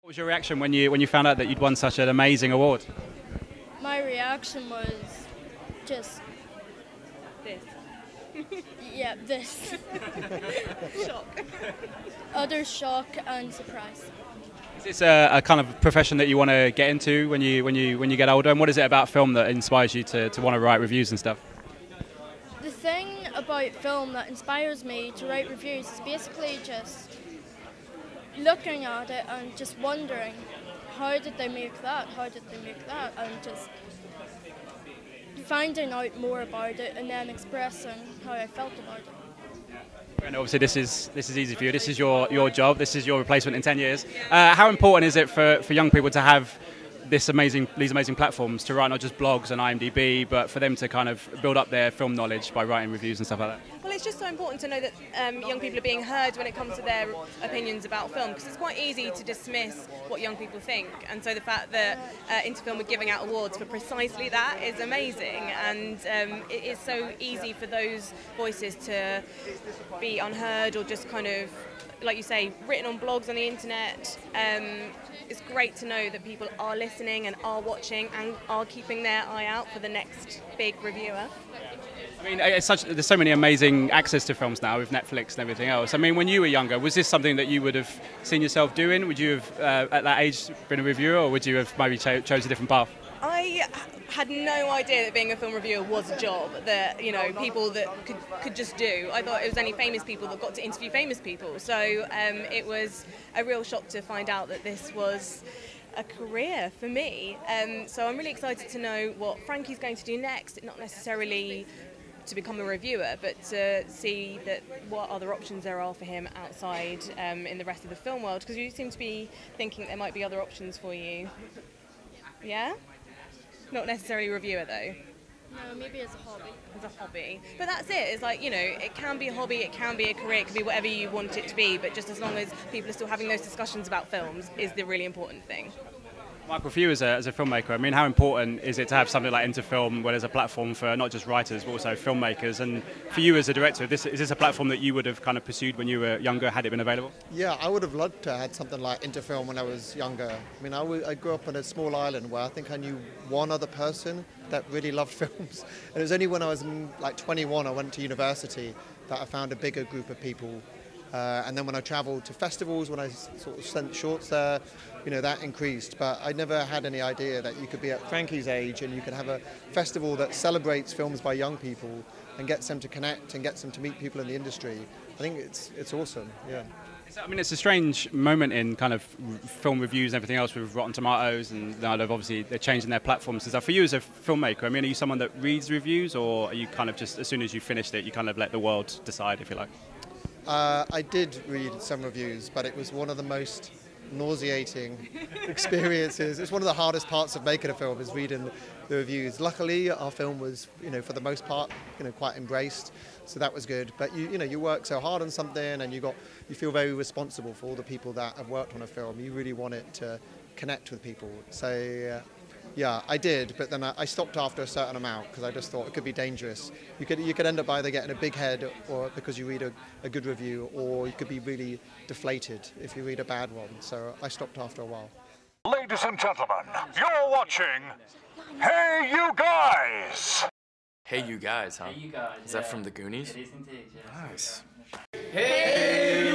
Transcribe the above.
What was your reaction when you found out that you'd won such an amazing award? My reaction was just This. yeah, this. Shock. Utter shock and surprise. Is this a kind of profession that you want to get into when you get older? And what is it about film that inspires you to want to write reviews and stuff? The thing about film that inspires me to write reviews is basically just looking at it and just wondering, how did they make that? How did they make that? And just finding out more about it and then expressing how I felt about it. And obviously this is easy for you. This is your job. This is your replacement in 10 years. How important is it for young people to have these amazing platforms to write not just blogs and IMDb, but for them to kind of build up their film knowledge by writing reviews and stuff like that? Well, it's just so important to know that young people are being heard when it comes to their opinions about film, because it's quite easy to dismiss what young people think. And so the fact that Interfilm are giving out awards for precisely that is amazing. And it is so easy for those voices to be unheard or just kind of, like you say, written on blogs on the internet. It's great to know that people are listening and are watching and are keeping their eye out for the next big reviewer. I mean, there's so many amazing access to films now with Netflix and everything else. I mean, when you were younger, was this something that you would have seen yourself doing? Would you have, at that age, been a reviewer, or would you have maybe chose a different path? I had no idea that being a film reviewer was a job that, you know, people that could just do. I thought it was only famous people that got to interview famous people. So it was a real shock to find out that this was a career for me. So I'm really excited to know what Frankie's going to do next, not necessarily to become a reviewer, but to see that what other options there are for him outside in the rest of the film world, because you seem to be thinking there might be other options for you. Yeah? Not necessarily a reviewer though. No, maybe as a hobby. As a hobby. But that's it. It's like, you know, it can be a hobby, it can be a career, it can be whatever you want it to be, but just as long as people are still having those discussions about films is the really important thing. Michael, for you as a filmmaker, I mean, how important is it to have something like Interfilm, where there's a platform for not just writers but also filmmakers? And for you as a director, is this a platform that you would have kind of pursued when you were younger, had it been available? Yeah, I would have loved to have had something like Interfilm when I was younger. I mean, I grew up on a small island where I think I knew one other person that really loved films. And it was only when I was like 21, I went to university, that I found a bigger group of people. And then when I travelled to festivals, when I sort of sent shorts there, you know, that increased. But I never had any idea that you could be at Frankie's age and you could have a festival that celebrates films by young people and gets them to connect and gets them to meet people in the industry. I think it's awesome, yeah. I mean, it's a strange moment in kind of film reviews and everything else with Rotten Tomatoes, and now obviously they're changing their platforms and stuff. For you as a filmmaker, I mean, are you someone that reads reviews, or are you kind of just, as soon as you finished it, you kind of let the world decide, if you like? I did read some reviews, but it was one of the most nauseating experiences. It's one of the hardest parts of making a film, is reading the reviews. Luckily, our film was, you know, for the most part, you know, quite embraced, so that was good. But you know, you work so hard on something, and you feel very responsible for all the people that have worked on a film. You really want it to connect with people. So. Yeah, I did, but then I stopped after a certain amount because I just thought it could be dangerous. You could end up either getting a big head or because you read a good review, or you could be really deflated if you read a bad one. So I stopped after a while. Ladies and gentlemen, you're watching Hey You Guys! Hey You Guys, huh? Hey You Guys. Is that from the Goonies? It is indeed, yes. Nice. Hey